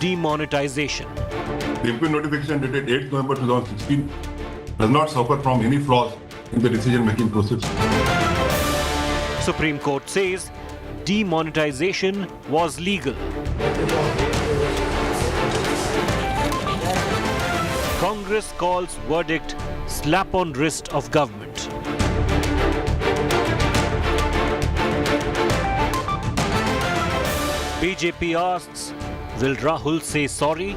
demonetization. The MP notification dated 8th November 2016 does not suffer from any flaws in the decision-making process. Supreme Court says demonetization was legal. Congress calls verdict slap on wrist of government. BJP asks, will Rahul say sorry?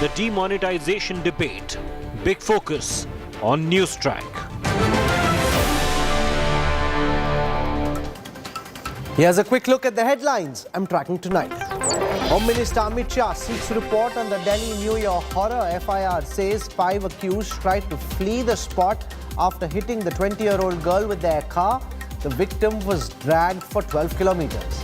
The demonetization debate, big focus on Newstrack. Here's a quick look at the headlines I'm tracking tonight. Home Minister Amit Shah seeks report on the Delhi New Year horror. FIR says 5 accused tried to flee the spot after hitting the 20-year-old girl with their car. The victim was dragged for 12 kilometers.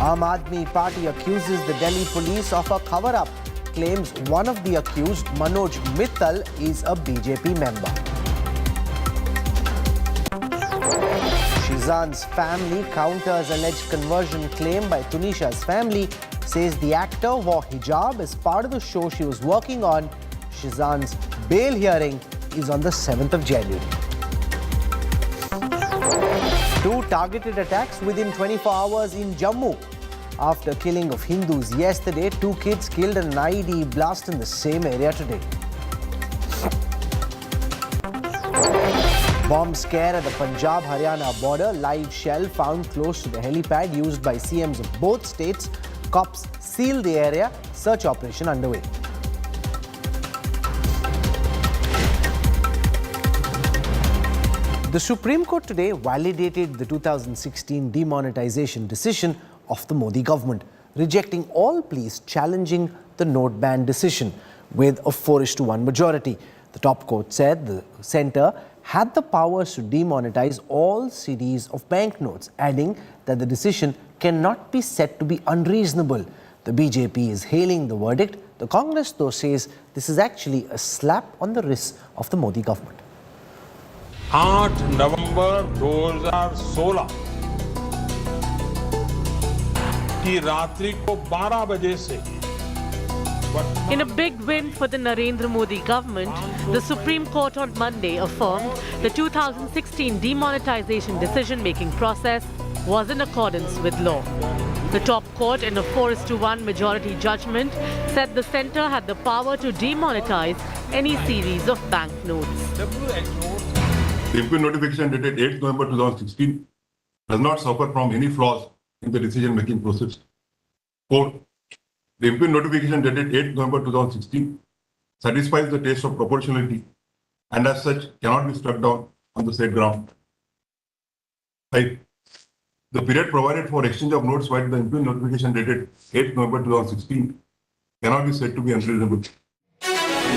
Aam Aadmi Party accuses the Delhi police of a cover-up. Claims one of the accused, Manoj Mittal, is a BJP member. Shizan's family counters alleged conversion claim by Tunisha's family, says the actor wore hijab as part of the show she was working on. Shizan's bail hearing is on the 7th of January. 2 targeted attacks within 24 hours in Jammu. After killing of Hindus yesterday, 2 kids killed in an IED blast in the same area today. Bomb scare at the Punjab-Haryana border. Live shell found close to the helipad used by CMs of both states. Cops sealed the area. Search operation underway. The Supreme Court today validated the 2016 demonetization decision of the Modi government, rejecting all pleas challenging the note ban decision with a 4:1 majority. The top court said the centre had the powers to demonetize all series of banknotes, adding that the decision cannot be said to be unreasonable. The BJP is hailing the verdict. The Congress, though, says this is actually a slap on the wrist of the Modi government. 8 नवंबर 2016 की रात्रि को 12 बजे से In a big win for the Narendra Modi government, the Supreme Court on Monday affirmed the 2016 demonetization decision-making process was in accordance with law. The top court, in a 4:1 majority judgment, said the centre had the power to demonetize any series of banknotes. The MP notification dated 8th November 2016 does not suffer from any flaws in the decision-making process. 4. The MP notification dated 8th November 2016 satisfies the test of proportionality and as such cannot be struck down on the said ground. 5. The period provided for exchange of notes while the MP notification dated 8th November 2016 cannot be said to be unreasonable.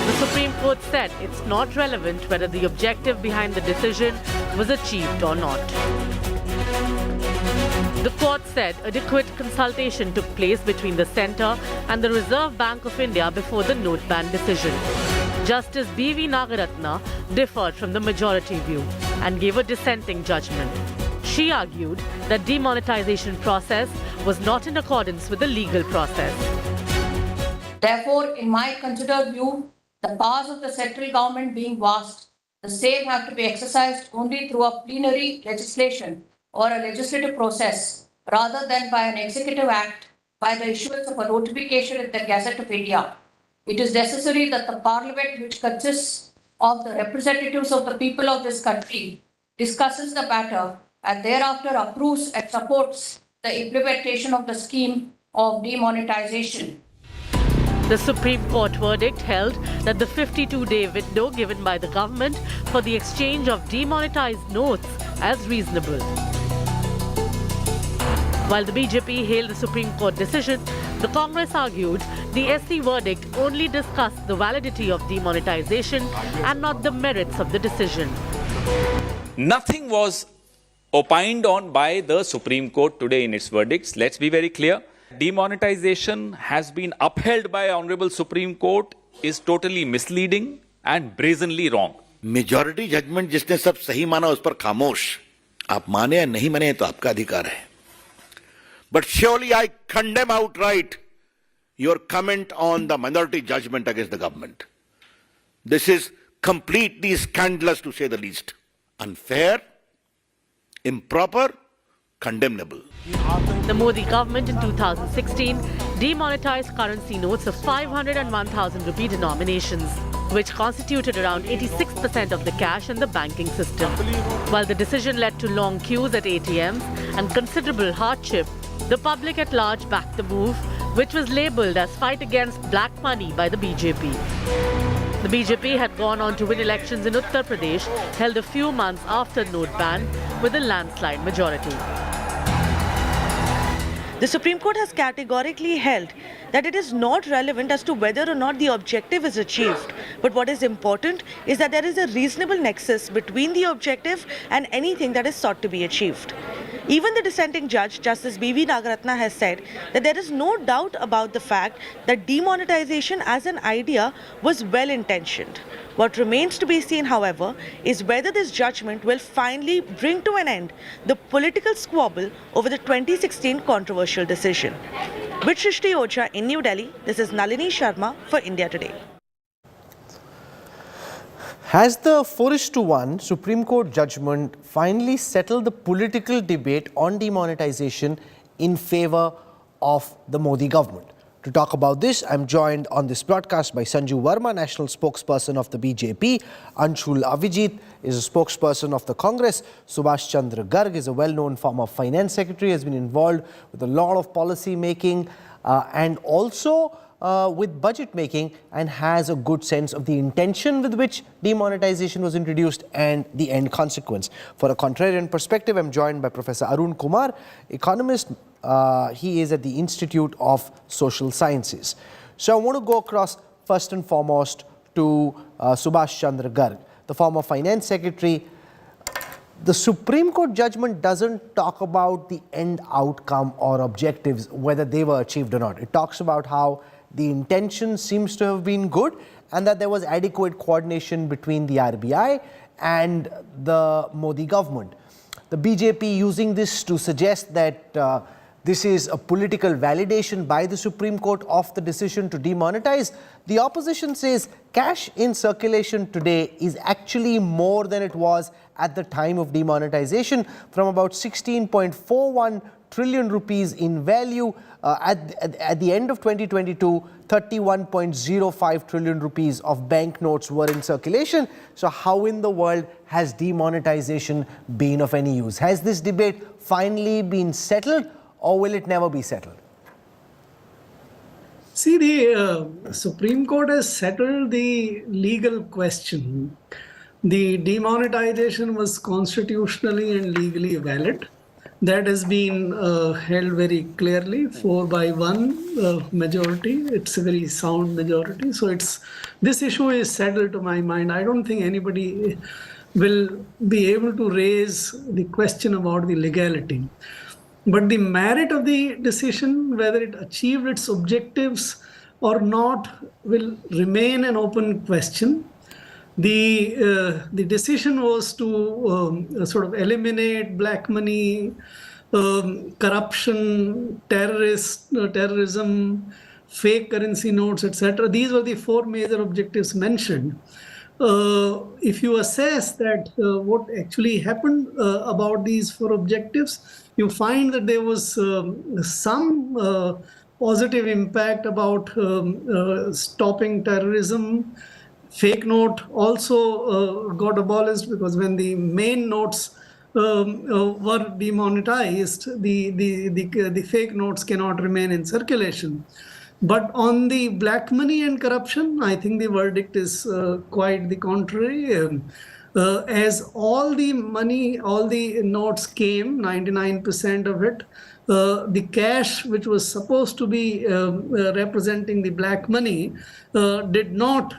The Supreme Court said it's not relevant whether the objective behind the decision was achieved or not. The court said adequate consultation took place between the centre and the Reserve Bank of India before the note ban decision. Justice BV Nagarathna differed from the majority view and gave a dissenting judgment. She argued that demonetization process was not in accordance with the legal process. Therefore, in my considered view, the powers of the central government being vast, the same have to be exercised only through a plenary legislation or a legislative process rather than by an executive act by the issuance of a notification in the Gazette of India. It is necessary that the parliament, which consists of the representatives of the people of this country, discusses the matter and thereafter approves and supports the implementation of the scheme of demonetization. The Supreme Court verdict held that the 52-day window given by the government for the exchange of demonetized notes as reasonable. While the BJP hailed the Supreme Court decision, the Congress argued the SC verdict only discussed the validity of demonetization and not the merits of the decision. Nothing was opined on by the Supreme Court today in its verdicts. Let's be very clear. Demonetization has been upheld by Honorable Supreme Court is totally misleading and brazenly wrong. Majority judgment जिसने सब सही माना उस पर खामोश आप माने या नहीं माने तो आपका अधिकार है. But surely I condemn outright your comment on the minority judgment against the government. This is completely scandalous to say the least. Unfair, improper, condemnable. The Modi government in 2016 demonetized currency notes of 500 and 1,000 rupee denominations, which constituted around 86% of the cash in the banking system. While the decision led to long queues at ATMs and considerable hardship, the public at large backed the move, which was labelled as fight against black money by the BJP. The BJP had gone on to win elections in Uttar Pradesh, held a few months after note ban, with a landslide majority. The Supreme Court has categorically held that it is not relevant as to whether or not the objective is achieved. But what is important is that there is a reasonable nexus between the objective and anything that is sought to be achieved. Even the dissenting judge, Justice BV Nagarathna, has said that there is no doubt about the fact that demonetization as an idea was well-intentioned. What remains to be seen, however, is whether this judgment will finally bring to an end the political squabble over the 2016 controversial decision. With Shrishti Ocha in New Delhi, this is Nalini Sharma for India Today. Has the 4:1 Supreme Court judgment finally settled the political debate on demonetization in favour of the Modi government? To talk about this, I'm joined on this broadcast by Sanju Verma, national spokesperson of the BJP. Anshul Avijit is a spokesperson of the Congress. Subhash Chandra Garg is a well-known former finance secretary, has been involved with a lot of policy making and also with budget making, and has a good sense of the intention with which demonetization was introduced and the end consequence. For a contrarian perspective, I'm joined by Professor Arun Kumar, economist. He is at the Institute of Social Sciences. So I want to go across first and foremost to Subhash Chandra Garg, the former finance secretary. The Supreme Court judgment doesn't talk about the end outcome or objectives, whether they were achieved or not. It talks about how the intention seems to have been good and that there was adequate coordination between the RBI and the Modi government. The BJP using this to suggest that this is a political validation by the Supreme Court of the decision to demonetize. The opposition says cash in circulation today is actually more than it was at the time of demonetization, from about 16.41 trillion rupees in value at the end of 2022, 31.05 trillion rupees of banknotes were in circulation. So how in the world has demonetization been of any use? Has this debate finally been settled, or will it never be settled? See, the Supreme Court has settled the legal question. The demonetization was constitutionally and legally valid. That has been held very clearly, 4-1 majority. It's a very sound majority. So this issue is settled to my mind. I don't think anybody will be able to raise the question about the legality. But the merit of the decision, whether it achieved its objectives or not, will remain an open question. The decision was to sort of eliminate black money, corruption, terrorism, fake currency notes, etc. These were the four major objectives mentioned. If you assess that what actually happened about these four objectives, you find that there was some positive impact about stopping terrorism. Fake note also got abolished, because when the main notes were demonetized, the fake notes cannot remain in circulation. But on the black money and corruption, I think the verdict is quite the contrary. As all the money, all the notes came, 99% of it, the cash which was supposed to be representing the black money did not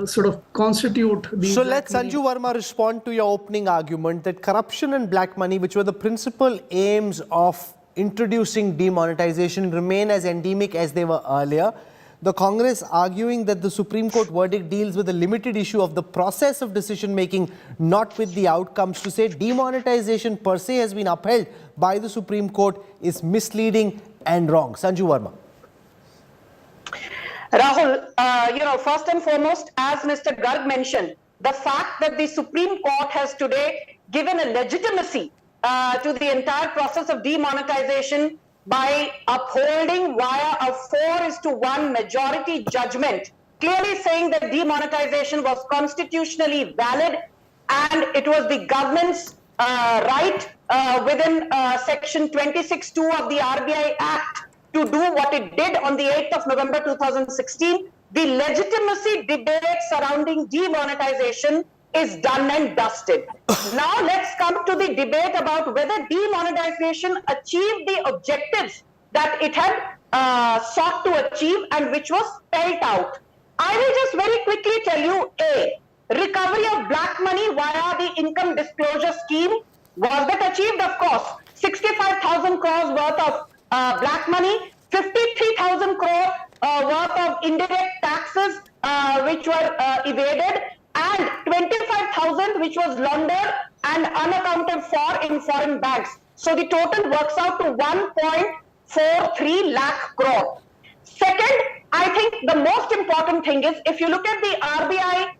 sort of constitute the. So let Sanju Verma respond to your opening argument that corruption and black money, which were the principal aims of introducing demonetization, remain as endemic as they were earlier. The Congress arguing that the Supreme Court verdict deals with a limited issue of the process of decision making, not with the outcomes. To say demonetization per se has been upheld by the Supreme Court is misleading and wrong. Sanju Verma. Rahul, first and foremost, as Mr. Garg mentioned, the fact that the Supreme Court has today given a legitimacy to the entire process of demonetization by upholding via a 4:1 majority judgment, clearly saying that demonetization was constitutionally valid and it was the government's right within section 26(2) of the RBI Act to do what it did on the 8th of November 2016. The legitimacy debate surrounding demonetization is done and dusted. Now let's come to the debate about whether demonetization achieved the objectives that it had sought to achieve and which was spelled out. I will just very quickly tell you, A, recovery of black money via the income disclosure scheme. Was that achieved? Of course. 65,000 crores worth of black money, 53,000 crore worth of indirect taxes which were evaded, and 25,000 which was laundered and unaccounted for in foreign banks. So the total works out to 1.43 lakh crore. Second, I think the most important thing is if you look at the RBI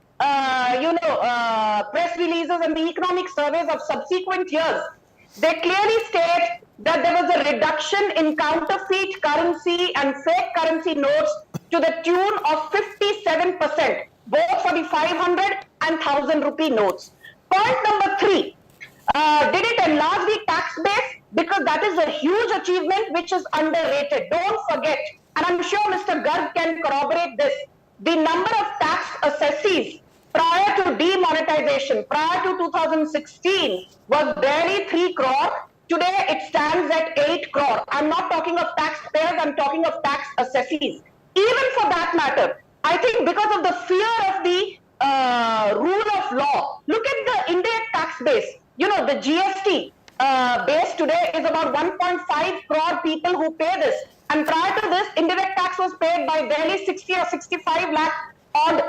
press releases and the economic surveys of subsequent years, they clearly state that there was a reduction in counterfeit currency and fake currency notes to the tune of 57%, both for the 500 and 1,000 rupee notes. Point number 3, did it enlarge the tax base? Because that is a huge achievement which is underrated. Don't forget, and I'm sure Mr. Garg can corroborate this, the number of tax assessees prior to demonetization, prior to 2016, was barely 3 crore. Today, it stands at 8 crore. I'm not talking of taxpayers, I'm talking of tax assessees. Even for that matter, I think because of the fear of the rule of law, look at the indirect tax base. The GST base today is about 1.5 crore people who pay this. And prior to this, indirect tax was paid by barely 60 or 65 lakh odd,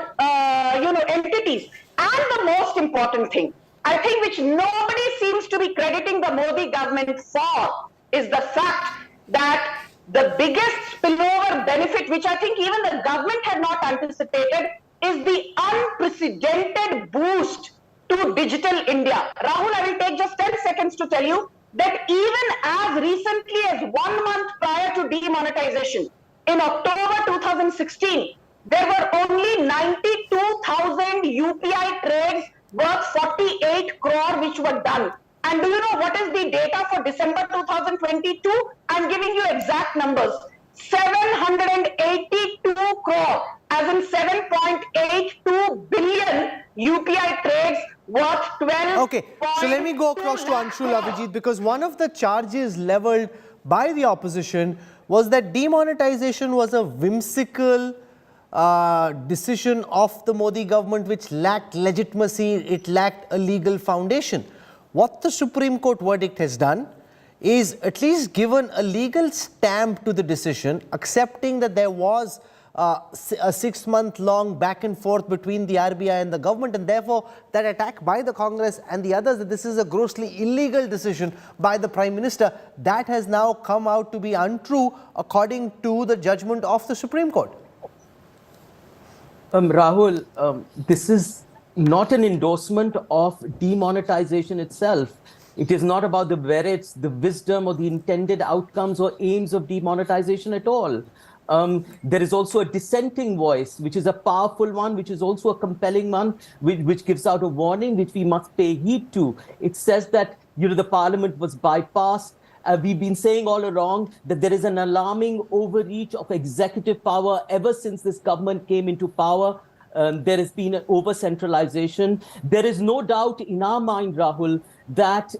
entities. And the most important thing, I think which nobody seems to be crediting the Modi government for, is the fact that the biggest spillover benefit, which I think even the government had not anticipated, is the unprecedented boost to digital India. Rahul, I will take just 10 seconds to tell you that even as recently as 1 month prior to demonetization, in October 2016, there were only 92,000 UPI trades worth 48 crore which were done. And do you know what is the data for December 2022? I'm giving you exact numbers. 782 crore, as in 7.82 billion UPI trades worth 12. Okay, so let me go across to Anshul Abhijit, because one of the charges leveled by the opposition was that demonetization was a whimsical decision of the Modi government which lacked legitimacy, it lacked a legal foundation. What the Supreme Court verdict has done is at least given a legal stamp to the decision, accepting that there was a 6-month-long back and forth between the RBI and the government, and therefore that attack by the Congress and the others that this is a grossly illegal decision by the Prime Minister, that has now come out to be untrue according to the judgment of the Supreme Court. Rahul, this is not an endorsement of demonetization itself. It is not about the merits, the wisdom, or the intended outcomes or aims of demonetization at all. There is also a dissenting voice, which is a powerful one, which is also a compelling one, which gives out a warning, which we must pay heed to. It says that the parliament was bypassed. We've been saying all along that there is an alarming overreach of executive power ever since this government came into power. There has been an over-centralization. There is no doubt in our mind, Rahul, that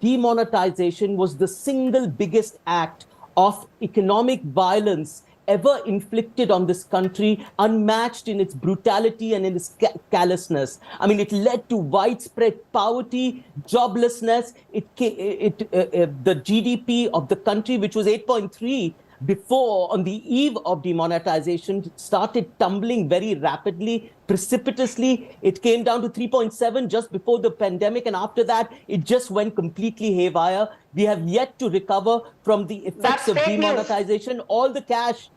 demonetization was the single biggest act of economic violence ever inflicted on this country, unmatched in its brutality and in its callousness. I mean, it led to widespread poverty, joblessness. The GDP of the country, which was 8.3 before, on the eve of demonetization, started tumbling very rapidly, precipitously. It came down to 3.7 just before the pandemic, and after that, it just went completely haywire. We have yet to recover from the effects of demonetization. All the cash,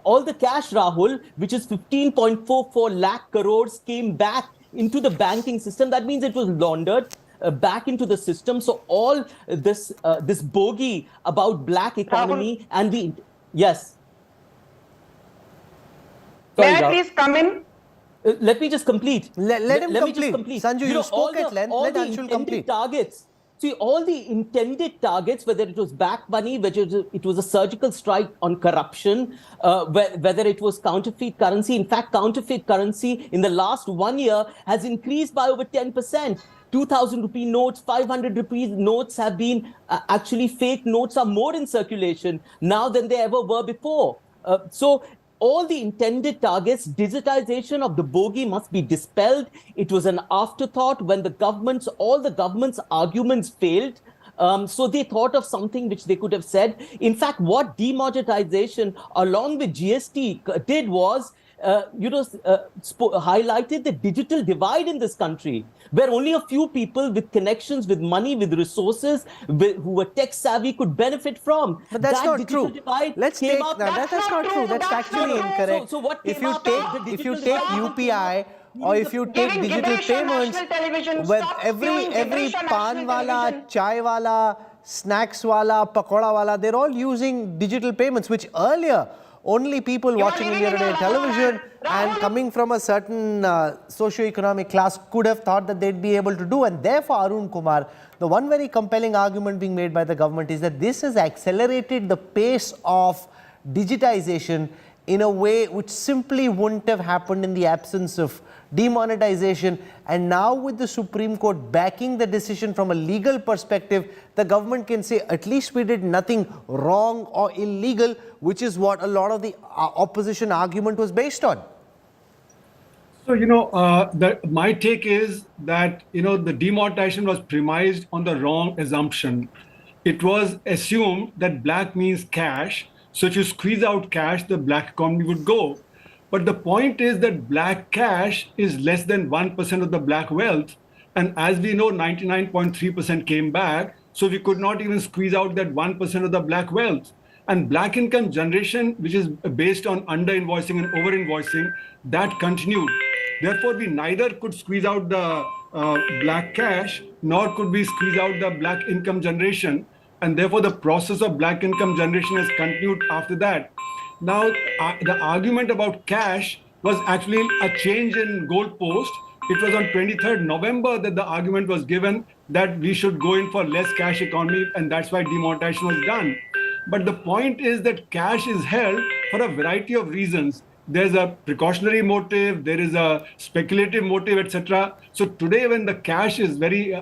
Rahul, which is 15.44 lakh crores, came back into the banking system. That means it was laundered back into the system. So all this bogey about black economy Rahul, and the yes. May I please come in? Let me just complete. Let him complete. Sanju, you spoke at length. Let Anshul complete. Targets. See, all the intended targets, whether it was back money, whether it was a surgical strike on corruption, whether it was counterfeit currency. In fact, counterfeit currency in the last 1 year has increased by over 10%. 2,000 rupee notes, 500 rupee notes have been, actually fake notes are more in circulation now than they ever were before. So all the intended targets, digitization of the bogey must be dispelled. It was an afterthought when all the government's arguments failed. So they thought of something which they could have said. In fact, what demonetization along with GST did was, highlighted the digital divide in this country, where only a few people with connections, with money, with resources, who were tech savvy could benefit from. But that's not true. Let's take that's not true. That's factually incorrect. So what if you take UPI or if you take digital payments, with every pan wala, chai wala, snacks wala, pakoda wala, they're all using digital payments, which earlier only people watching India Today television and coming from a certain socio-economic class could have thought that they'd be able to do. And therefore, Arun Kumar, the one very compelling argument being made by the government is that this has accelerated the pace of digitization in a way which simply wouldn't have happened in the absence of demonetization. And now with the Supreme Court backing the decision from a legal perspective, the government can say at least we did nothing wrong or illegal, which is what a lot of the opposition argument was based on. So, my take is that, the demonetization was premised on the wrong assumption. It was assumed that black means cash. So if you squeeze out cash, the black economy would go. But the point is that black cash is less than 1% of the black wealth. And as we know, 99.3% came back. So we could not even squeeze out that 1% of the black wealth. And black income generation, which is based on under-invoicing and over-invoicing, that continued. Therefore, we neither could squeeze out the black cash, nor could we squeeze out the black income generation. And therefore, the process of black income generation has continued after that. Now, the argument about cash was actually a change in goalpost. It was on 23rd November that the argument was given that we should go in for less cash economy, and that's why demonetization was done. But the point is that cash is held for a variety of reasons. There's a precautionary motive, there is a speculative motive, etc. So today when the cash is very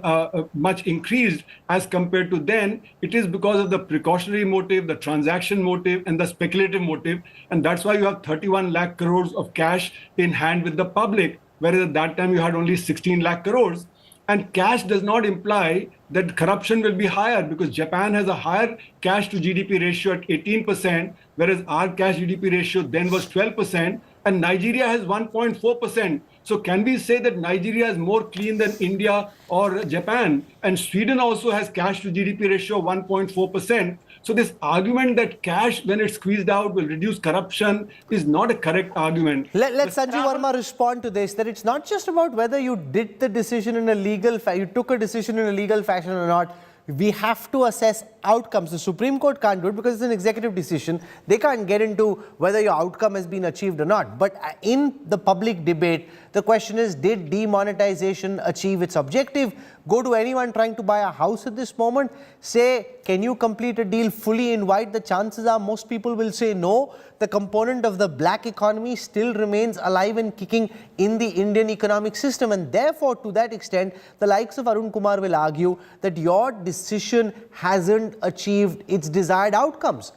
much increased as compared to then, it is because of the precautionary motive, the transaction motive and the speculative motive. And that's why you have 31 lakh crores of cash in hand with the public, whereas at that time you had only 16 lakh crores. And cash does not imply that corruption will be higher, because Japan has a higher cash to GDP ratio at 18%, whereas our cash GDP ratio then was 12%, and Nigeria has 1.4%. So can we say that Nigeria is more clean than India or Japan? And Sweden also has cash to GDP ratio of 1.4%. So this argument that cash, when it's squeezed out, will reduce corruption is not a correct argument. Let Sanjeev Verma respond to this, that it's not just about whether you did the decision in a legal you took a decision in a legal fashion or not. We have to assess outcomes. The Supreme Court can't do it because it's an executive decision. They can't get into whether your outcome has been achieved or not. But in the public debate, the question is, did demonetization achieve its objective? Go to anyone trying to buy a house at this moment, say, can you complete a deal fully in white? The chances are most people will say no. The component of the black economy still remains alive and kicking in the Indian economic system. And therefore, to that extent, the likes of Arun Kumar will argue that your decision hasn't achieved its desired outcomes.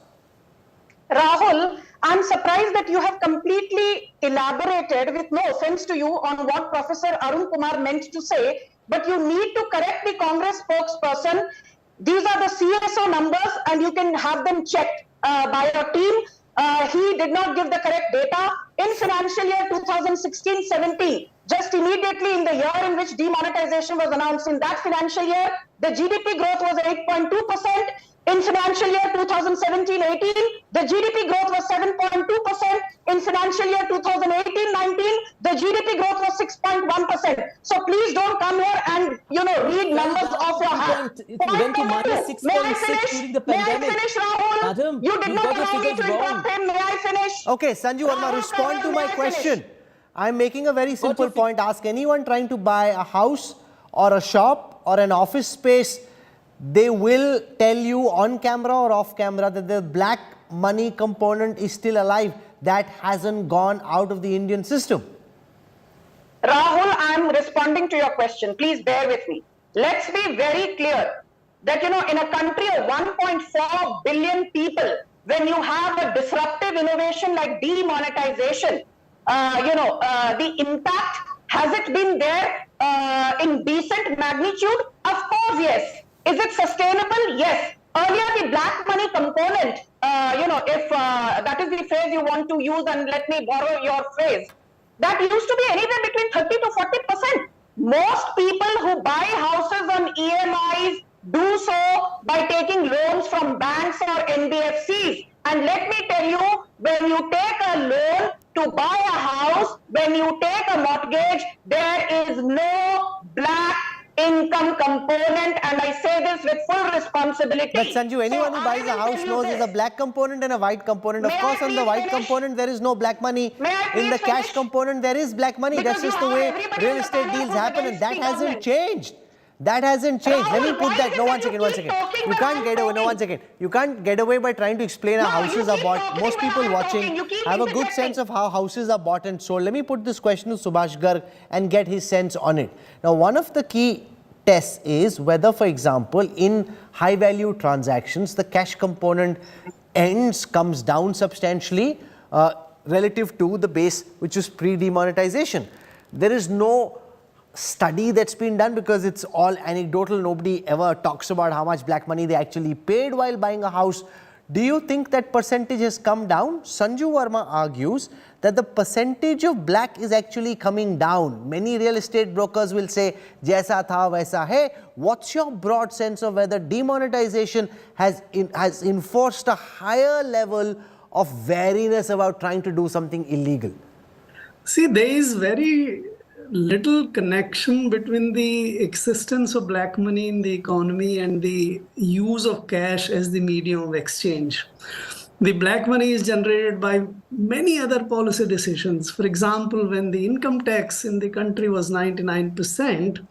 Rahul, I'm surprised that you have completely elaborated, with no offense to you, on what Professor Arun Kumar meant to say, but you need to correct the Congress spokesperson. These are the CSO numbers and you can have them checked. by your team. He did not give the correct data. In financial year 2016-17, just immediately in the year in which demonetization was announced, in that financial year, the GDP growth was 8.2%. In financial year 2017-18, the GDP growth was 7.2%. In financial year 2018-19, the GDP growth was 6.1%. So please don't come here and read numbers off your hat. It went to minus 6.6 during the pandemic. May I finish, Rahul? Madam, You did not allow me to interrupt him. May I finish? Okay, Sanju Verma, respond to my question. I'm making a very simple point. Ask anyone trying to buy a house or a shop or an office space, they will tell you on camera or off camera that the black money component is still alive. That hasn't gone out of the Indian system. Rahul, I'm responding to your question. Please bear with me. Let's be very clear that, in a country of 1.4 billion people, when you have a disruptive innovation like demonetization, the impact, has it been there in decent magnitude? Of course, yes. Is it sustainable? Yes. Earlier, the black money component, if that is the phrase you want to use, and let me borrow your phrase, that used to be anywhere between 30 to 40%. Most people who buy houses on EMIs do so by taking loans from banks or NBFCs. And let me tell you, when you take a loan to buy a house, when you take a mortgage, there is no black income component, and I say this with full responsibility. But Sanju, anyone who buys a house knows there's a black component and a white component. Of course, on the white component, there is no black money. In the cash component, there is black money. That's just the way real estate deals happen, and that hasn't changed. That hasn't changed. Let me put that. No, one second. You can't get away. No, 1 second. You can't get away by trying to explain how houses are bought. Most people watching have a good sense of how houses are bought and sold. Let me put this question to Subhash Garg and get his sense on it. Now, one of the key tests is whether, for example, in high value transactions, the cash component comes down substantially relative to the base, which is pre-demonetization. There is no study that's been done because it's all anecdotal. Nobody ever talks about how much black money they actually paid while buying a house. Do you think that percentage has come down? Sanju Verma argues that the percentage of black is actually coming down. Many real estate brokers will say, jaisa tha waisa hai. What's your broad sense of whether demonetization has enforced a higher level of wariness about trying to do something illegal? See, there is very little connection between the existence of black money in the economy and the use of cash as the medium of exchange. The black money is generated by many other policy decisions. For example, when the income tax in the country was 99%,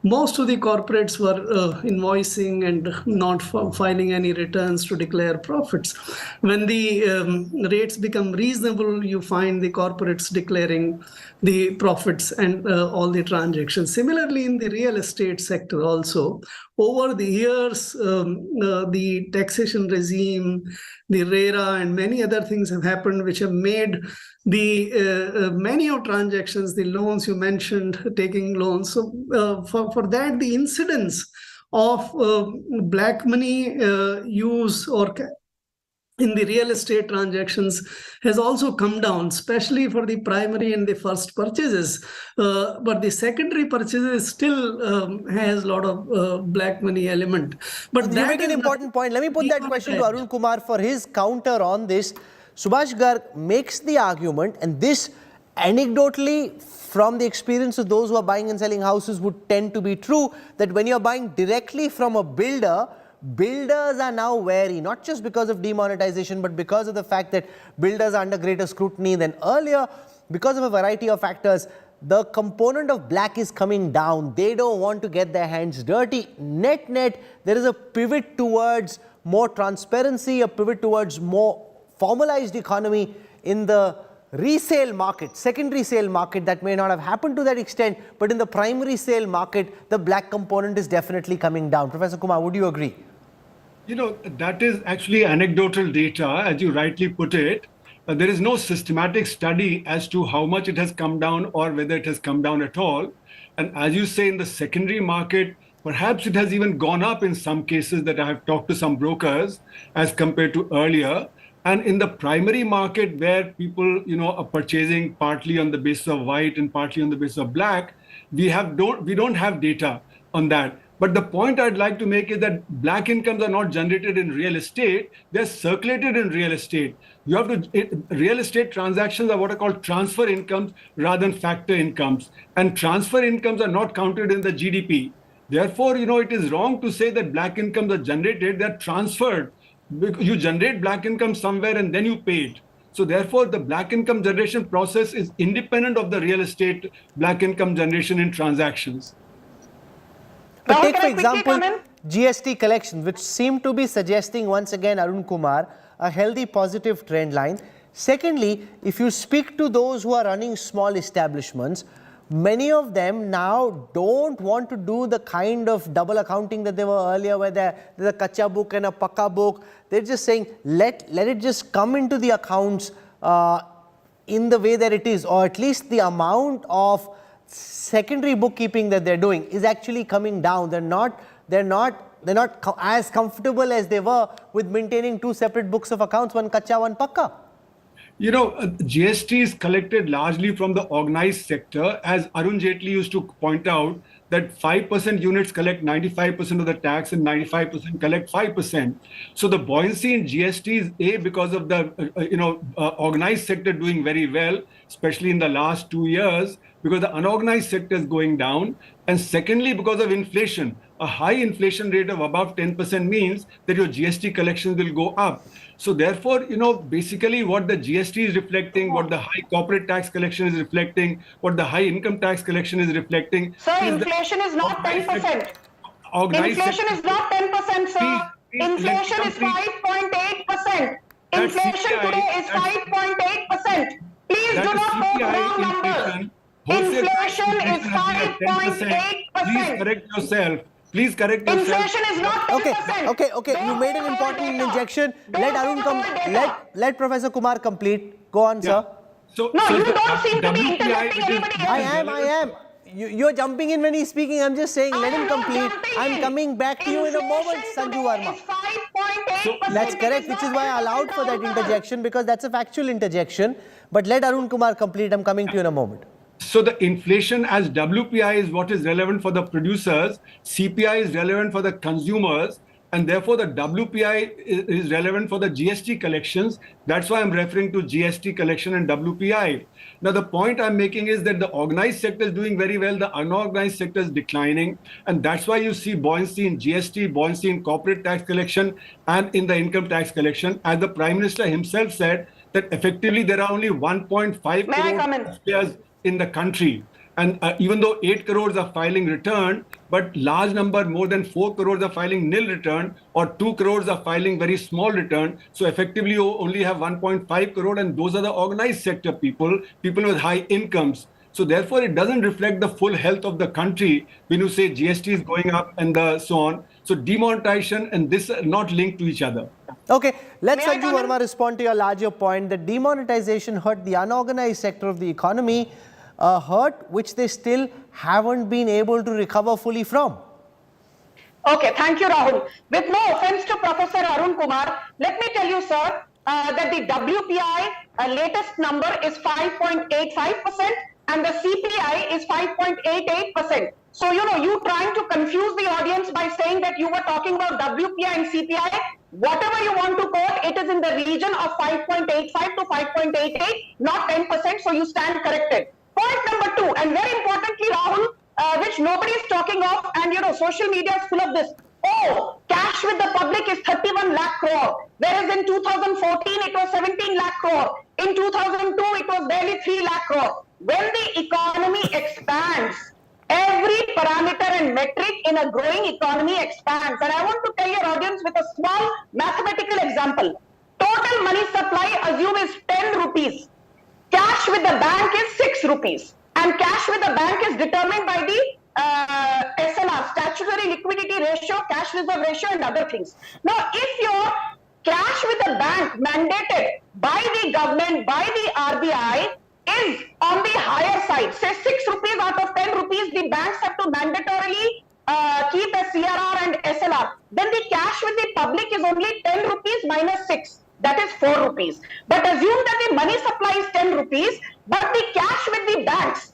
most of the corporates were invoicing and not filing any returns to declare profits. When the rates become reasonable, you find the corporates declaring the profits and all the transactions. Similarly, in the real estate sector also, over the years, the taxation regime, the RERA, and many other things have happened which have made the many of transactions, the loans you mentioned, taking loans. So for that, the incidence of black money use or in the real estate transactions has also come down, especially for the primary and the first purchases. But the secondary purchases still has a lot of black money element. But you make an important point. Let me put that question to Arun Kumar for his counter on this. Subhash Garg makes the argument, and this anecdotally from the experience of those who are buying and selling houses would tend to be true, that when you're buying directly from a builder, builders are now wary, not just because of demonetization, but because of the fact that builders are under greater scrutiny than earlier. Because of a variety of factors, the component of black is coming down. They don't want to get their hands dirty. Net, there is a pivot towards more transparency, a pivot towards more formalized economy in the resale market, secondary sale market. That may not have happened to that extent, but in the primary sale market, the black component is definitely coming down. Professor Kumar, would you agree? That is actually anecdotal data, as you rightly put it. There is no systematic study as to how much it has come down or whether it has come down at all. And as you say, in the secondary market, perhaps it has even gone up in some cases that I have talked to some brokers as compared to earlier. And in the primary market where people, are purchasing partly on the basis of white and partly on the basis of black, we don't have data on that. But the point I'd like to make is that black incomes are not generated in real estate; they're circulated in real estate. Real estate transactions are what are called transfer incomes rather than factor incomes, and transfer incomes are not counted in the GDP. Therefore, it is wrong to say that black incomes are generated; they're transferred. You generate black income somewhere and then you pay it. So therefore, the black income generation process is independent of the real estate black income generation in transactions. But take, for example, GST collection, which seem to be suggesting, once again, Arun Kumar, a healthy positive trend line. Secondly, if you speak to those who are running small establishments, many of them now don't want to do the kind of double accounting that they were earlier, where there's a kacha book and a pakka book. They're just saying, let it just come into the accounts in the way that it is, or at least the amount of secondary bookkeeping that they're doing is actually coming down. They're not as comfortable as they were with maintaining two separate books of accounts, one kacha, one pakka. GST is collected largely from the organized sector. As Arun Jaitley used to point out, that 5% units collect 95% of the tax and 95% collect 5%. So the buoyancy in GST is because of the organized sector doing very well, especially in the last 2 years, because the unorganized sector is going down. And secondly, because of inflation. A high inflation rate of above 10% means that your GST collections will go up. So therefore, basically what the GST is reflecting, what the high corporate tax collection is reflecting, what the high income tax collection is reflecting. Sir, inflation is not 10%. Inflation is not 10%, sir. Inflation is 5.8%. Inflation today is 5.8%. Please do not quote wrong numbers. Inflation is 5.8%. Please correct yourself. Please correct yourself. Inflation is not 10%. Okay. You made an important interjection. Let Arun let Professor Kumar complete. Go on, sir. You don't seem to be interrupting anybody else. I am. You're jumping in when he's speaking. I'm just saying, let him complete. I'm coming back to you in a moment, Sanju Verma. 5.8%. That's correct, which is why I allowed for that interjection, because that's a factual interjection. But let Arun Kumar complete. I'm coming to you in a moment. So the inflation as WPI is what is relevant for the producers, CPI is relevant for the consumers, and therefore the WPI is relevant for the GST collections. That's why I'm referring to GST collection and WPI. Now the point I'm making is that the organized sector is doing very well, the unorganized sector is declining, and that's why you see buoyancy in GST, buoyancy in corporate tax collection and in the income tax collection. As the Prime Minister himself said, that effectively there are only 1.5 crore taxpayers in the country, and even though 8 crores are filing return, but large number, more than 4 crores are filing nil return, or 2 crores are filing very small return. So effectively you only have 1.5 crore, and those are the organized sector people with high incomes. So therefore it doesn't reflect the full health of the country when you say GST is going up and so on. So demonetization and this are not linked to each other. Okay, let Sanju Verma respond to your larger point that demonetization hurt the unorganized sector of the economy, hurt which they still haven't been able to recover fully from. Okay, thank you, Rahul. With no offense to Professor Arun Kumar, let me tell you, sir, that the WPI latest number is 5.85% and the CPI is 5.88%. So, you trying to confuse the audience by saying that you were talking about WPI and CPI. Whatever you want to quote, it is in the region of 5.85 to 5.88, not 10%. So you stand corrected. Point number 2, and very importantly, Rahul, which nobody is talking of, and social media is full of this. Oh, cash with the public is 31 lakh crore, whereas in 2014 it was 17 lakh crore. In 2002 it was barely 3 lakh crore. When the economy expands, every parameter and metric in a growing economy expands. And I want to tell your audience with a small mathematical example. Total money supply, assume, is 10 rupees. Cash with the bank is 6 rupees. And cash with the bank is determined by the SLR, statutory liquidity ratio, cash reserve ratio, and other things. Now, if your cash with the bank mandated by the government, by the RBI, is on the higher side, say 6 rupees out of 10 rupees, the banks have to mandatorily keep a CRR and SLR. Then the cash with the public is only 10 rupees minus 6. that is 4 rupees. But assume that the money supply is 10 rupees, but the cash with the banks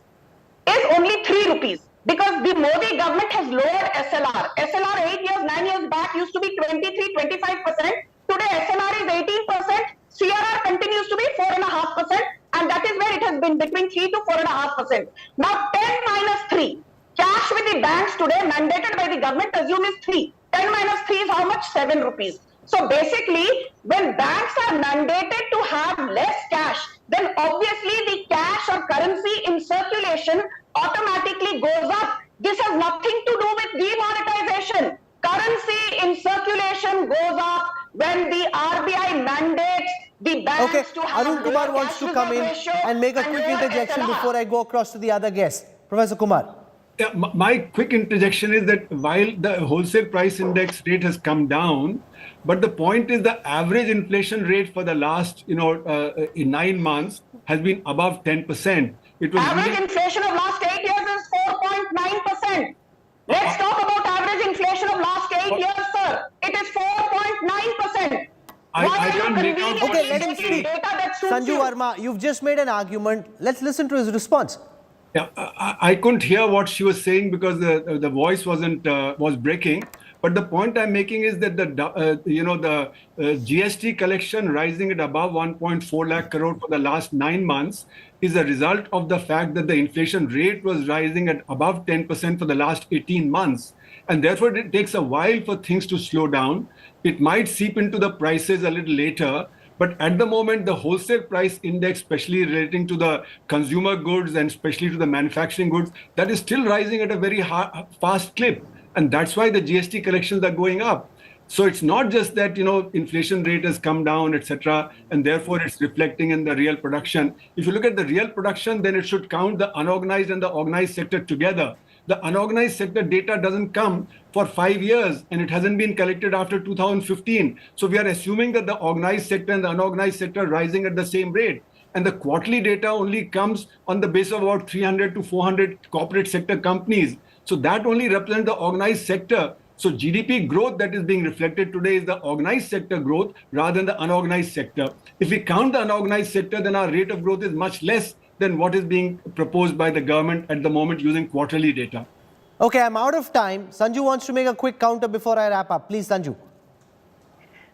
is only 3 rupees. Because the Modi government has lowered SLR. SLR 8 years, 9 years back used to be 23-25%. Today SLR is 18%. CRR continues to be 4.5%. And that is where it has been between 3 to 4.5%. Now 10 minus 3. Cash with the banks today mandated by the government assume is 3. 10 minus 3 is how much? 7 rupees. So basically, when banks are mandated to have less cash, then obviously the cash or currency in circulation automatically goes up. This has nothing to do with demonetization. Currency in circulation goes up when the RBI mandates the banks to have Arun Kumar wants to come in and make a quick interjection before I go across to the other guest. Professor Kumar. Yeah, my quick interjection is that while the wholesale price index rate has come down, but the point is the average inflation rate for the last, in 9 months has been above 10%. It was average inflation of last 8 years is 4.9%. Let's talk about average inflation of last 8 years, sir. It is 4.9%. I can't make out. Okay, let him speak. Sanju Verma, you've just made an argument. Let's listen to his response. Yeah, I couldn't hear what she was saying because the voice was breaking. But the point I'm making is that the GST collection rising at above 1.4 lakh crore for the last 9 months is a result of the fact that the inflation rate was rising at above 10% for the last 18 months. And therefore, it takes a while for things to slow down. It might seep into the prices a little later. But at the moment, the wholesale price index, especially relating to the consumer goods and especially to the manufacturing goods, that is still rising at a very fast clip. And that's why the GST collections are going up. So it's not just that, inflation rate has come down, etc., and therefore it's reflecting in the real production. If you look at the real production, then it should count the unorganized and the organized sector together. The unorganized sector data doesn't come for 5 years and it hasn't been collected after 2015. So we are assuming that the organized sector and the unorganized sector are rising at the same rate. And the quarterly data only comes on the basis of about 300 to 400 corporate sector companies. So that only represents the organized sector. So GDP growth that is being reflected today is the organized sector growth rather than the unorganized sector. If we count the unorganized sector, then our rate of growth is much less than what is being proposed by the government at the moment using quarterly data. Okay, I'm out of time. Sanju wants to make a quick counter before I wrap up. Please, Sanju.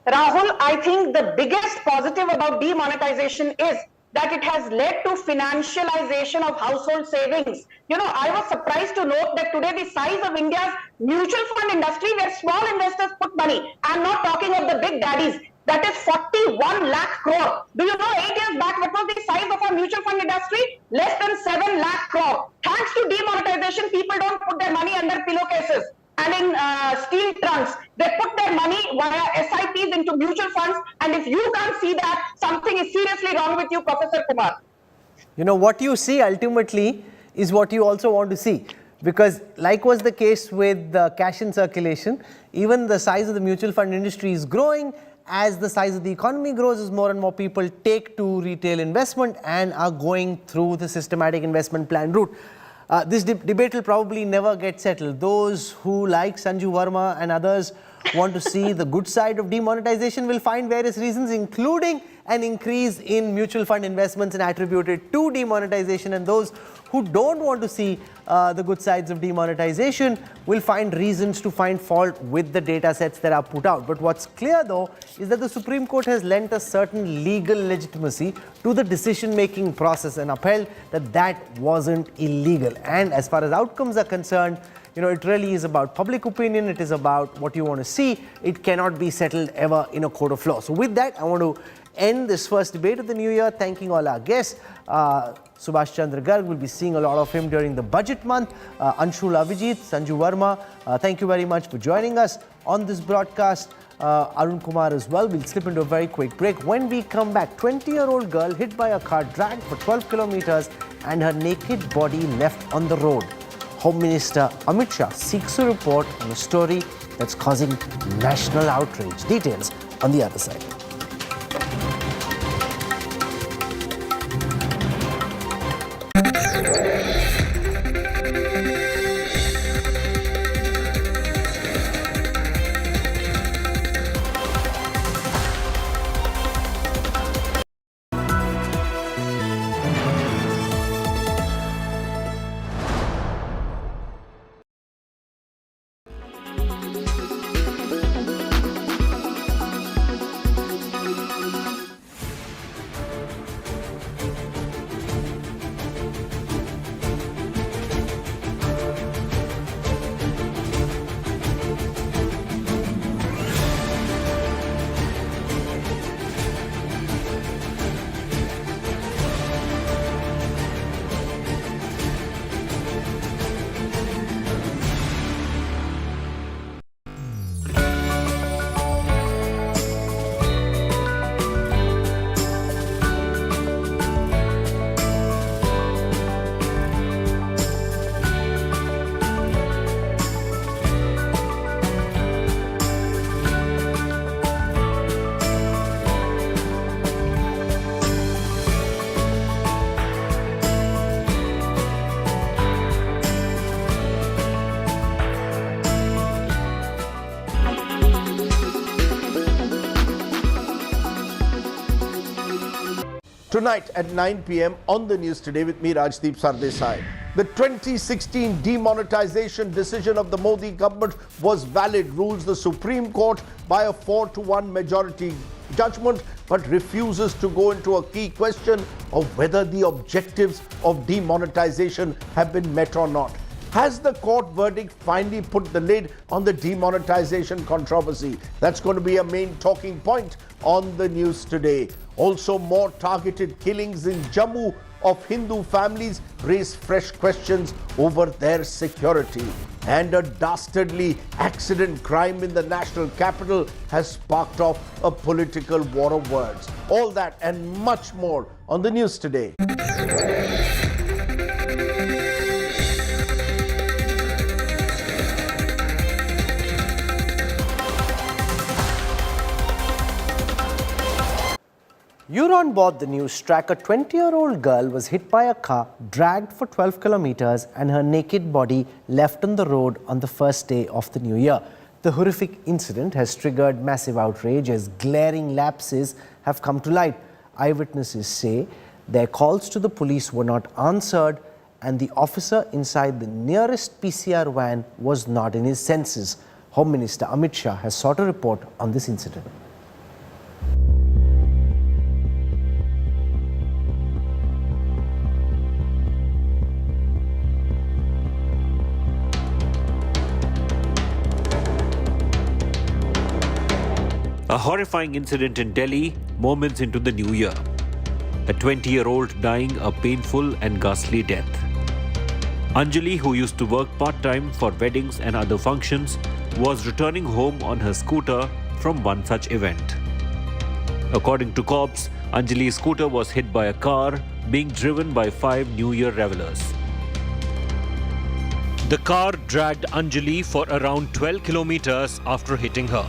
Rahul, I think the biggest positive about demonetization is that it has led to financialization of household savings. I was surprised to note that today the size of India's mutual fund industry, where small investors put money, I'm not talking of the big daddies, that is 41 lakh crore. Do you know 8 years back what was the size of our mutual fund industry? Less than 7 lakh crore. Thanks to demonetization, people don't put their money under pillowcases and in steel trunks. They put their money via SIPs into mutual funds. And if you can't see that, something is seriously wrong with you, Professor Kumar. What you see ultimately is what you also want to see. Because like was the case with the cash in circulation, even the size of the mutual fund industry is growing as the size of the economy grows, as more and more people take to retail investment and are going through the systematic investment plan route. This debate will probably never get settled. Those who, like Sanju Verma and others, want to see the good side of demonetization will find various reasons, including an increase in mutual fund investments and attribute it to demonetization. And those who don't want to see the good sides of demonetization will find reasons to find fault with the data sets that are put out. But what's clear, though, is that the Supreme Court has lent a certain legal legitimacy to the decision-making process and upheld that that wasn't illegal. And as far as outcomes are concerned, it really is about public opinion. It is about what you want to see. It cannot be settled ever in a court of law. So with that, I want to end this first debate of the new year, thanking all our guests. Subhash Chandra Garg, will be seeing a lot of him during the budget month. Anshul Avijit, Sanju Verma, thank you very much for joining us on this broadcast. Arun Kumar as well. We'll slip into a very quick break. When we come back, 20-year-old girl hit by a car, dragged for 12 kilometers and her naked body left on the road. Home Minister Amit Shah seeks a report on a story that's causing national outrage. Details on the other side. Tonight at 9 p.m. on the news today with me, Rajdeep Sardesai. The 2016 demonetization decision of the Modi government was valid, rules the Supreme Court by a 4-1 majority judgment, but refuses to go into a key question of whether the objectives of demonetization have been met or not. Has the court verdict finally put the lid on the demonetization controversy? That's going to be a main talking point on the news today. Also, more targeted killings in Jammu of Hindu families raise fresh questions over their security. And a dastardly accident crime in the national capital has sparked off a political war of words. All that and much more on the news today. You're on board the Newstrack. A 20-year-old girl was hit by a car, dragged for 12 kilometers, and her naked body left on the road on the first day of the new year. The horrific incident has triggered massive outrage as glaring lapses have come to light. Eyewitnesses say their calls to the police were not answered, and the officer inside the nearest PCR van was not in his senses. Home Minister Amit Shah has sought a report on this incident. A horrifying incident in Delhi, moments into the new year. A 20-year-old dying a painful and ghastly death. Anjali, who used to work part-time for weddings and other functions, was returning home on her scooter from one such event. According to cops, Anjali's scooter was hit by a car being driven by 5 New Year revelers. The car dragged Anjali for around 12 kilometers after hitting her.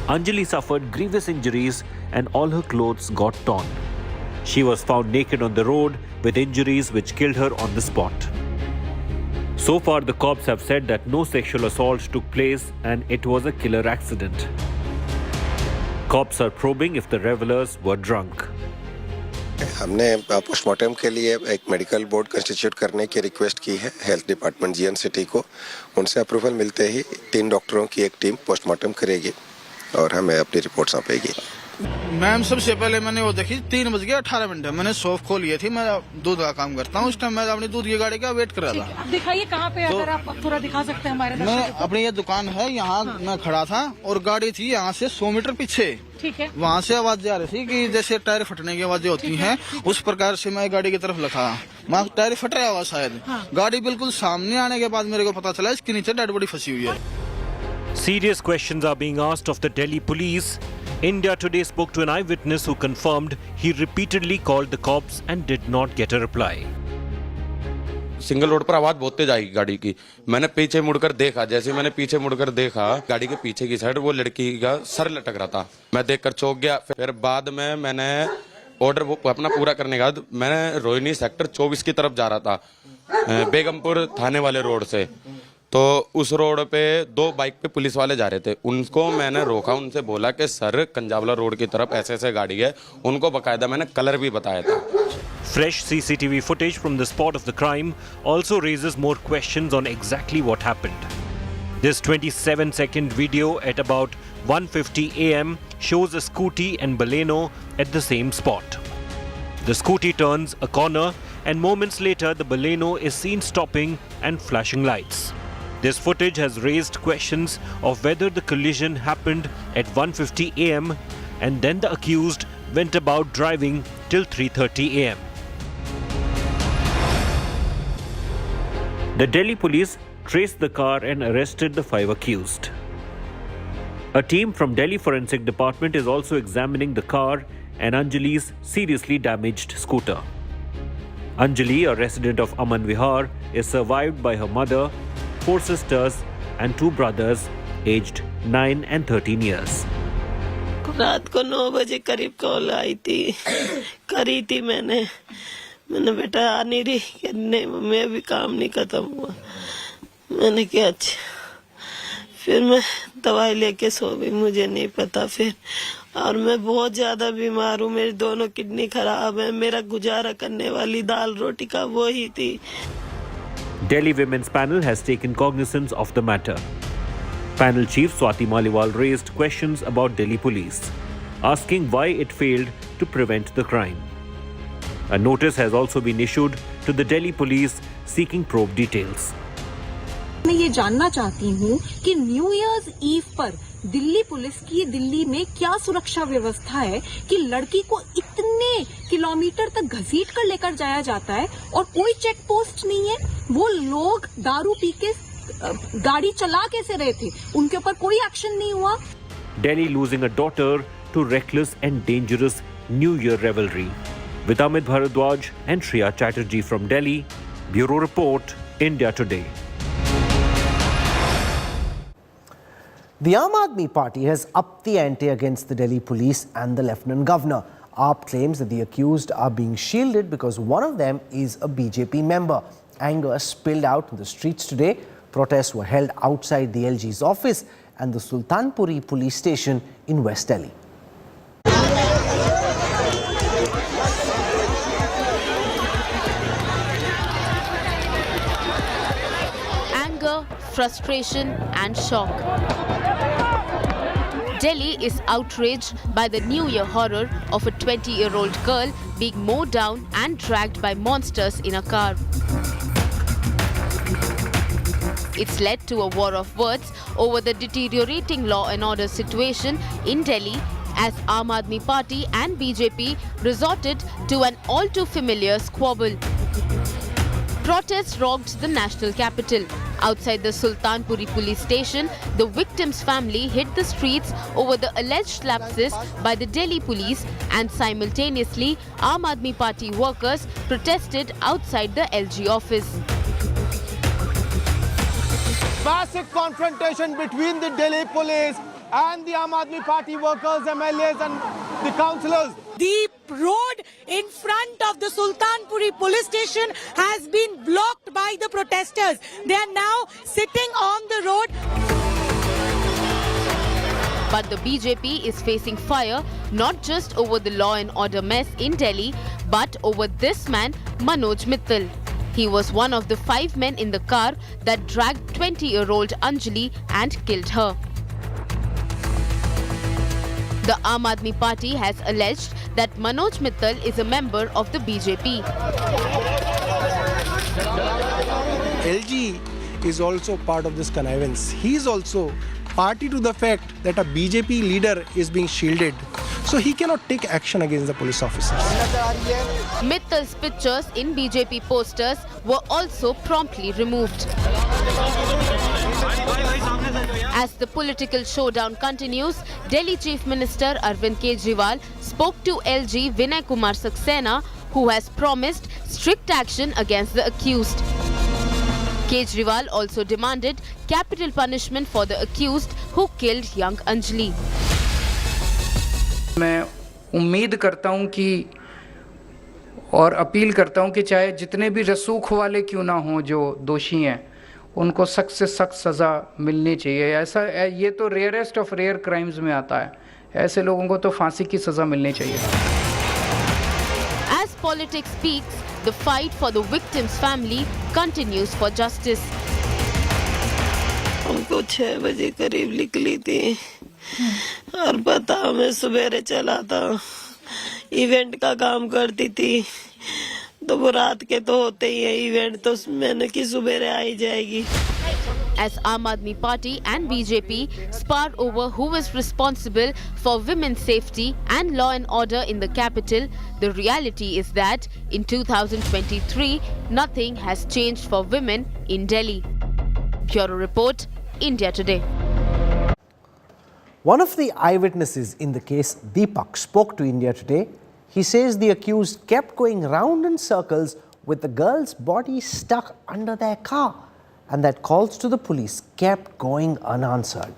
Anjali suffered grievous injuries and all her clothes got torn. She was found naked on the road with injuries which killed her on the spot. So far, the cops have said that no sexual assault took place and it was a killer accident. Cops are probing if the revelers were drunk. हमने postmortem के लिए एक medical board constitute करने की request की है health department GN city को. उनसे अप्रूवल मिलते ही 3 डॉक्टरों की एक टीम पोस्टमार्टम करेगी और हमें अपनी रिपोर्ट सौंपेगी. मैम, सबसे पहले मैंने वो देखी 3:18 मैंने शॉप खोली थी. मैं दूध का काम करता हूँ. उस टाइम मैं अपनी दूध की गाड़ी का वेट कर रहा था. दिखाइए कहाँ पे, अगर आप थोड़ा दिखा सकते हैं हमारे. मैं अपनी ये दुकान है, यहाँ मैं खड़ा था और गाड़ी थी यहाँ से 100 मीटर पीछे. ठीक है. वहाँ से आवाज आ रही थी कि जैसे टायर फटने की आवाजें होती हैं, उस प्रकार से मैं गाड़ी की तरफ लगा. मैं टायर फट रहा हुआ शायद. गाड़ी बिल्कुल सामने आने के बाद मेरे को पता चला इसके नीचे डेड बॉडी फंसी हुई है. Serious questions are being asked of the Delhi police. India Today spoke to an eyewitness who confirmed he repeatedly called the cops and did not get a reply. Single road पर आवाज बहुत तेज आई गाड़ी की. मैंने पीछे मुड़कर देखा. जैसे मैंने पीछे मुड़कर देखा, गाड़ी के पीछे की साइड वो लड़की का सर लटक रहा था. मैं देखकर चौंक गया. फिर बाद में मैंने ऑर्डर वो अपना पूरा करने के बाद मैंने रोहिणी सेक्टर 24 की तरफ जा रहा था, बेगमपुर थाने वाले रोड से. तो उस रोड पे 2 बाइक पे पुलिस वाले जा रहे थे. उनको मैंने रोका, उनसे बोला कि सर कंजावला रोड की तरफ ऐसे ऐसे गाड़ी है. उनको बकायदा मैंने कलर भी बताया था. Fresh CCTV footage from the spot of the crime also raises more questions on exactly what happened. This 27-second video at about 1:50 a.m. shows a scooty and Baleno at the same spot. The scooty turns a corner and moments later the Baleno is seen stopping and flashing lights. This footage has raised questions of whether the collision happened at 1:50 a.m. and then the accused went about driving till 3:30 a.m. The Delhi police traced the car and arrested the 5 accused. A team from Delhi Forensic Department is also examining the car and Anjali's seriously damaged scooter. Anjali, a resident of Aman Vihar, is survived by her mother, 4 sisters and 2 brothers aged 9 and 13 years. रात को 9 बजे करीब call आई थी, करी थी मैंने बेटा आ नहीं रही. नहीं मम्मी अभी काम नहीं खत्म हुआ. मैंने कहा अच्छा. फिर मैं दवाई लेके सो गई, मुझे नहीं पता फिर। और मैं बहुत ज्यादा बीमार हूँ, मेरी दोनों किडनी खराब है, मेरा गुजारा करने वाली दाल रोटी का वो ही थी। Delhi Women's Panel has taken cognizance of the matter. Panel Chief Swati Maliwal raised questions about Delhi police, asking why it failed to prevent the crime. A notice has also been issued to the Delhi police seeking probe details. मैं ये जानना चाहती हूँ कि new years ewe पर Delhi police की दिल्ली में क्या सुरक्षा व्यवस्था है कि लड़की को इतने किलोमीटर तक घसीट कर लेकर जाया जाता है और कोई चेक पोस्ट नहीं है। वो लोग दारू पी के गाड़ी चला कैसे रहे थे, उनके ऊपर कोई एक्शन नहीं हुआ। Delhi losing a daughter to reckless and dangerous New Year revelry. With Amit Bharadwaj and Shriya Chatterjee from Delhi, Bureau Report, India Today. The Aam Aadmi Party has upped the ante against the Delhi police and the Lieutenant Governor. AAP claims that the accused are being shielded because one of them is a BJP member. Anger spilled out in the streets today. Protests were held outside the LG's office and the Sultanpuri police station in West Delhi. Anger, frustration and shock. Delhi is outraged by the New Year horror of a 20-year-old girl being mowed down and dragged by monsters in a car. It's led to a war of words over the deteriorating law and order situation in Delhi as Aam Aadmi Party and BJP resorted to an all-too-familiar squabble. Protests rocked the national capital. Outside the Sultanpuri police station, the victim's family hit the streets over the alleged lapses by the Delhi police, and simultaneously, Aam Aadmi Party workers protested outside the LG office. Massive confrontation between the Delhi police and the Aam Aadmi Party workers, MLAs and the councillors. The road in front of the Sultanpuri police station has been blocked by the protesters. They are now sitting on the road. But the BJP is facing fire not just over the law and order mess in Delhi, but over this man, Manoj Mittal. He was one of the 5 men in the car that dragged 20-year-old Anjali and killed her. The Aam Aadmi Party has alleged that Manoj Mittal is a member of the BJP. LG is also part of this connivance. He is also party to the fact that a BJP leader is being shielded. So he cannot take action against the police officers. Mittal's pictures in BJP posters were also promptly removed. As the political showdown continues, Delhi Chief Minister Arvind Kejriwal spoke to LG Vinay Kumar Saxena, who has promised strict action against the accused. Kejriwal also demanded capital punishment for the accused who killed young Anjali. मैं उम्मीद करता हूं कि और appeal करता हूं कि चाहे जितने भी रसूख वाले क्यों ना हों जो दोषी हैं उनको सख्त से सख्त सज़ा मिलनी चाहिए। ऐसा ये तो रेयरेस्ट ऑफ रेयर क्राइम्स में आता है, ऐसे लोगों को तो फांसी की सज़ा मिलनी चाहिए। As politics speaks, the fight for the victim's family continues for justice. हमको 6 बजे करीब निकली थी और पता मैं सवेरे चला था, इवेंट का काम करती थी, तो वो रात के तो होते ही है इवेंट, तो मैंने कि सवेरे आई जाएगी। As Aam Aadmi Party and BJP spar over who is responsible for women's safety and law and order in the capital, the reality is that in 2023, nothing has changed for women in Delhi. Bureau Report, India Today. One of the eyewitnesses in the case, Deepak, spoke to India Today. He says the accused kept going round in circles with the girl's body stuck under their car, and that calls to the police kept going unanswered.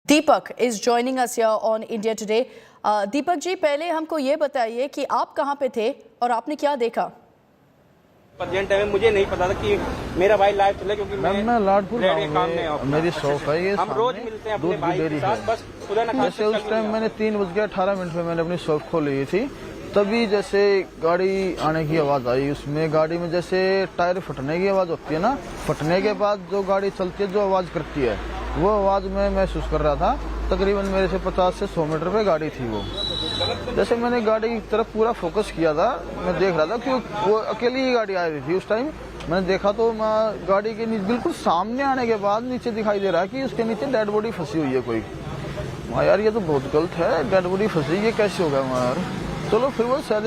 Deepak is joining us here on India Today. Deepak ji, पहले हमको ये बताइए कि आप कहाँ पे थे और आपने क्या देखा? पजेंट टाइम में मुझे नहीं पता था कि मेरा भाई लाइव चले क्योंकि मैं लाडपुर मेरी शॉप है ये हम रोज मिलते हैं अपने भाई के साथ, बस खुदा ना जैसे उस टाइम मैंने 3:18 पे मैंने अपनी शॉप खोली थी, तभी जैसे गाड़ी आने की आवाज़ आई, उसमें गाड़ी में जैसे टायर फटने की आवाज़ होती है ना, फटने के बाद जो गाड़ी चलती है जो आवाज़ करती है वो आवाज़ मैं महसूस कर रहा था। तकरीबन मेरे से 50 से 100 मीटर पे गाड़ी थी वो। जैसे मैंने गाड़ी की तरफ पूरा फोकस किया था, मैं देख रहा था कि वो अकेली ही गाड़ी आ रही थी उस टाइम। मैंने देखा तो मैं गाड़ी के नीचे बिल्कुल सामने आने के बाद नीचे दिखाई दे रहा है कि उसके नीचे डेड बॉडी फंसी हुई है कोई। यार ये तो बहुत गलत है, डेड बॉडी फंसी, ये कैसे होगा यार। चलो फिर वो शायद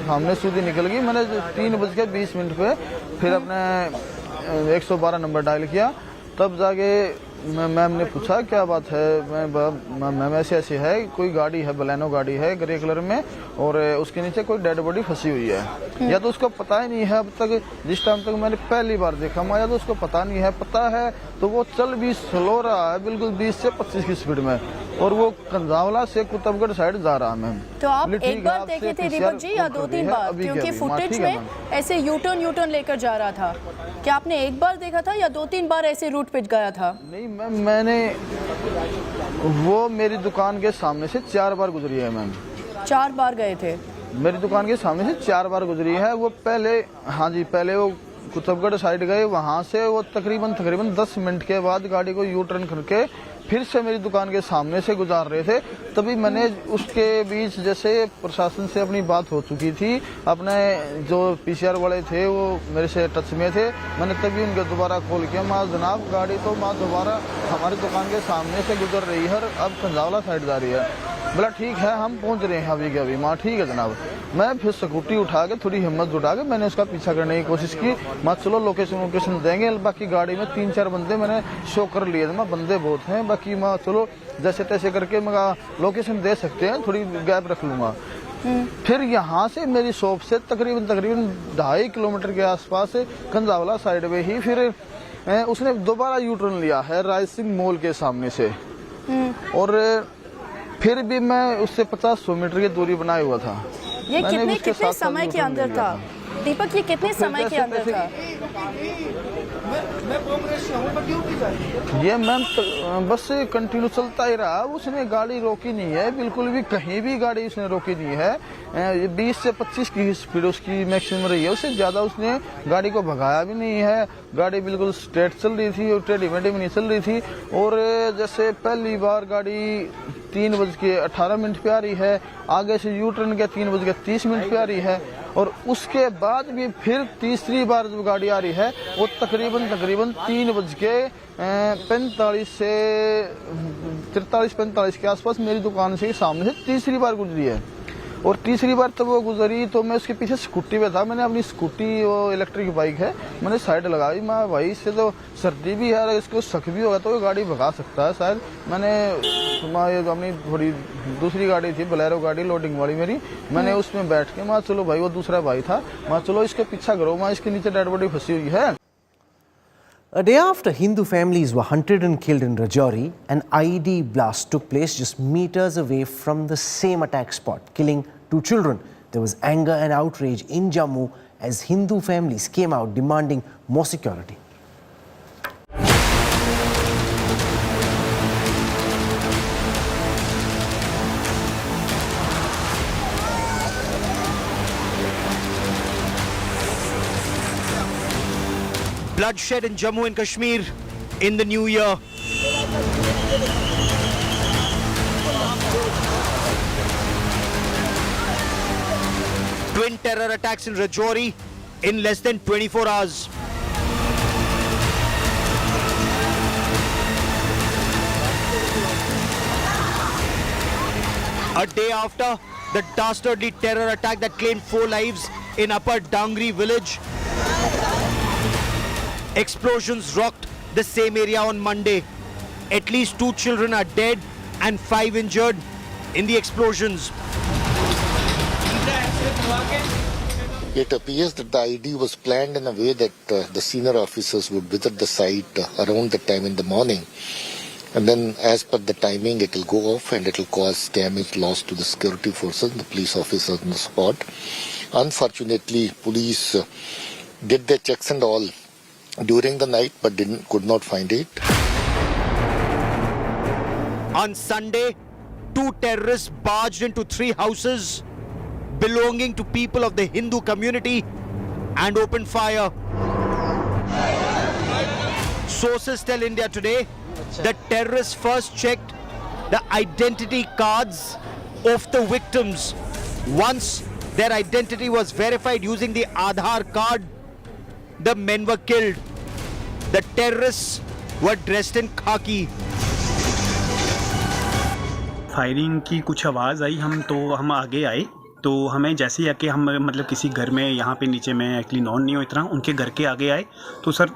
सामने सूदी निकल गई। मैंने 3:20 पे फिर अपने 112 नंबर डायल किया, तब जाके मैम ने पूछा क्या बात है। मैम ऐसे है, कोई गाड़ी है, बलेनो गाड़ी है ग्रे कलर में, और उसके नीचे कोई डेड बॉडी फंसी हुई है। या तो उसको पता ही नहीं है अब तक, जिस टाइम तक मैंने पहली बार देखा, या तो उसको पता नहीं है, पता है तो वो चल भी स्लो रहा है बिल्कुल 20 से 25 की स्पीड में, और वो कंजावला से कुतुबगढ़ साइड जा रहा है। मैम तो आप एक बार देखे थे दीपक जी या 2-3 बार? क्योंकि फुटेज में ऐसे यूटर्न लेकर जा रहा था। क्या आपने एक बार देखा था या 2-3 बार ऐसे रूट पे गया था? नहीं मैम, मैंने वो मेरी दुकान के सामने से 4 बार गुजरी है मैम। 4 बार गए थे? मेरी दुकान के सामने से 4 बार गुजरी है वो। पहले हाँ जी, पहले वो कुतुबगढ़ साइड गए, वहाँ से वो तकरीबन 10 मिनट के बाद गाड़ी को यू टर्न करके फिर से मेरी दुकान के सामने से गुजार रहे थे। तभी मैंने उसके बीच जैसे प्रशासन से अपनी बात हो चुकी थी, अपने जो PCR वाले थे वो मेरे से टच में थे, मैंने तभी उनके दोबारा कॉल किया, माँ जनाब गाड़ी तो माँ दोबारा हमारी दुकान के सामने से गुजर रही है, अब कंजावला साइड जा रही है। बोला ठीक है हम पहुंच रहे हैं अभी के अभी। माँ ठीक है जनाब। मैं फिर स्कूटी उठा के थोड़ी हिम्मत जुटा के मैंने उसका पीछा करने की कोशिश की। माँ चलो लोकेशन देंगे, बाकी गाड़ी में 3-4 बंदे मैंने शो कर लिए थे, माँ बंदे बहुत हैं, बाकी माँ चलो जैसे तैसे करके मैं लोकेशन दे सकते हैं, थोड़ी गैप रख लूँगा। फिर यहाँ से मेरी शॉप से तकरीबन 2.5 किलोमीटर के आसपास कंजावला साइड में ही फिर उसने दोबारा यू टर्न लिया है राय सिंह मॉल के सामने से, और फिर भी मैं उससे 50-100 मीटर की दूरी बनाया हुआ था। ये कितने समय के अंदर था दीपक? ये कितने समय के अंदर था? ये मैम बस कंटिन्यू चलता ही रहा, उसने गाड़ी रोकी नहीं है, बिल्कुल भी कहीं भी गाड़ी उसने रोकी नहीं है। 20 से 25 की स्पीड उसकी मैक्सिमम रही है, उससे ज्यादा उसने गाड़ी को भगाया भी नहीं है। गाड़ी बिल्कुल स्ट्रेट चल रही थी और टेढ़ी मेढ़ी भी नहीं चल रही थी। और जैसे पहली बार गाड़ी 3:18 पे आ रही है, आगे से यू टर्न के 3:30 पे आ रही है, और उसके बाद भी फिर तीसरी बार जो गाड़ी आ रही है वो तकरीबन 3:45 से 43-45 के आसपास मेरी दुकान से सामने से तीसरी बार गुजरी है। और तीसरी बार तब वो गुजरी तो मैं उसके पीछे स्कूटी पे था, मैंने अपनी स्कूटी, वो इलेक्ट्रिक बाइक है, मैंने साइड लगाई। मैं भाई इससे तो सर्दी भी है, इसको शक भी होगा तो ये गाड़ी भगा सकता है शायद। मैंने अपनी थोड़ी दूसरी गाड़ी थी, बोलेरो गाड़ी लोडिंग वाली मेरी, मैंने उसमें बैठ के, मैं चलो भाई वो दूसरा भाई था, मैं चलो इसके पीछा करो, मैं इसके नीचे डेड बॉडी फंसी हुई है। A day after Hindu families were hunted and killed in Rajouri, an IED blast took place just meters away from the same attack spot, killing 2 children. There was anger and outrage in Jammu as Hindu families came out demanding more security. Bloodshed in Jammu and Kashmir in the new year. Twin terror attacks in Rajouri in less than 24 hours. A day after the dastardly terror attack that claimed 4 lives in Upper Dangri village, explosions rocked the same area on Monday. At least 2 children are dead and 5 injured in the explosions. It appears that the IED was planned in a way that the senior officers would visit the site around the time in the morning. And then as per the timing, it will go off and it will cause damage, loss to the security forces and the police officers on the spot. Unfortunately, police did their checks and all during the night, but could not find it. On Sunday, 2 terrorists barged into 3 houses belonging to people of the Hindu community and opened fire. Sources tell India Today that terrorists first checked the identity cards of the victims. Once their identity was verified using the Aadhaar card, the men were killed. The terrorists were dressed in khaki. Firing की कुछ आवाज़ आई, हम आगे आए तो हमें जैसे ही कि हम मतलब किसी घर में यहाँ पे नीचे में एक्चुअली नॉन नहीं हो इतना, उनके घर के आगे आए तो सर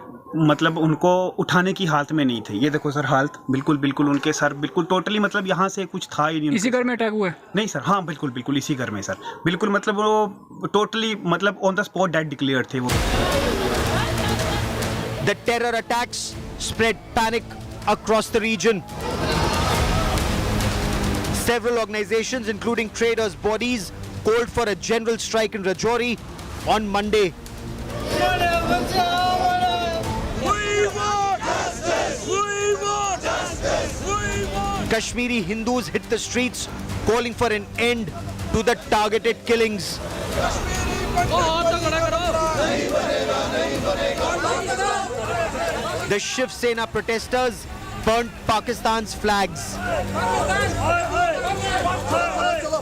मतलब उनको उठाने की हालत में नहीं थे। ये देखो सर हालत बिल्कुल उनके सर बिल्कुल टोटली मतलब यहाँ से कुछ था ही नहीं। इसी घर में अटैक हुआ है? नहीं सर, हाँ बिल्कुल इसी घर में सर, बिल्कुल मतलब वो टोटली मतलब on the spot dead declare थे वो। The terror attacks spread panic across the region. Several organizations, including traders' bodies, called for a general strike in Rajouri on Monday. Kashmiri Hindus hit the streets, calling for an end to the targeted killings. The Shiv Sena protesters burnt Pakistan's flags.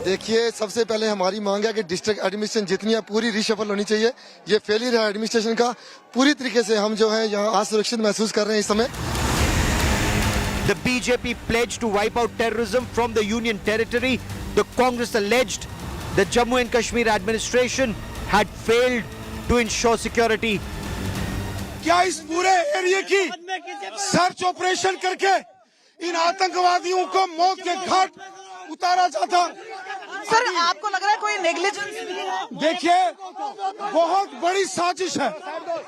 देखिए, सबसे पहले हमारी मांग है कि district administration जितनी है पूरी रिशफल होनी चाहिए। ये फेलियर है एडमिनिस्ट्रेशन का। पूरी तरीके से हम जो है यहाँ असुरक्षित महसूस कर रहे हैं इस समय। The BJP pledged to wipe out terrorism from the Union territory. The Congress alleged the Jammu and Kashmir administration had failed to ensure security. क्या इस पूरे एरिया की सर्च ऑपरेशन करके इन आतंकवादियों को मौत के घाट उतारा जाता? सर, आपको लग रहा है कोई नेग्लिजेंस? देखिए, बहुत बड़ी साजिश है।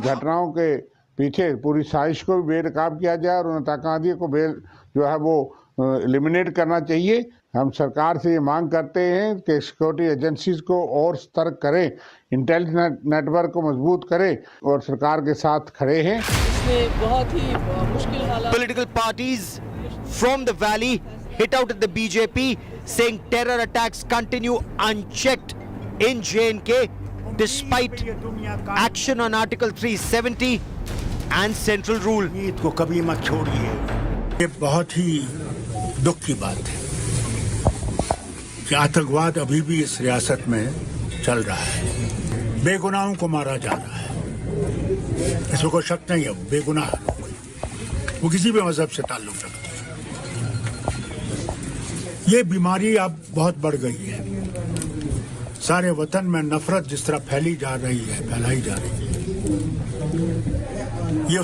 घटनाओं के पीछे पूरी साजिश को भी बेनकाब किया जाए और उन आतंकवादियों को जो है वो एलिमिनेट करना चाहिए। हम सरकार से ये मांग करते हैं कि सिक्योरिटी एजेंसीज को और सतर्क करें, इंटेलिजेंस नेटवर्क को मजबूत करें और सरकार के साथ खड़े हैं। इसमें बहुत ही मुश्किल हालात। Political parties from the valley hit out at the BJP, saying terror attacks continue unchecked in J&K despite action on Article 370 and Central Rule. को कभी मत छोड़िए। ये बहुत ही दुख की बात है कि आतंकवाद अभी भी इस रियासत में चल रहा है। बेगुनाहों को मारा जा रहा है, इसमें कोई शक नहीं है। बेगुनाह लोग, वो किसी भी मजहब से ताल्लुक रखते हैं। ये बीमारी अब बहुत बढ़ गई है। सारे वतन में नफरत जिस तरह फैलाई जा रही है, ये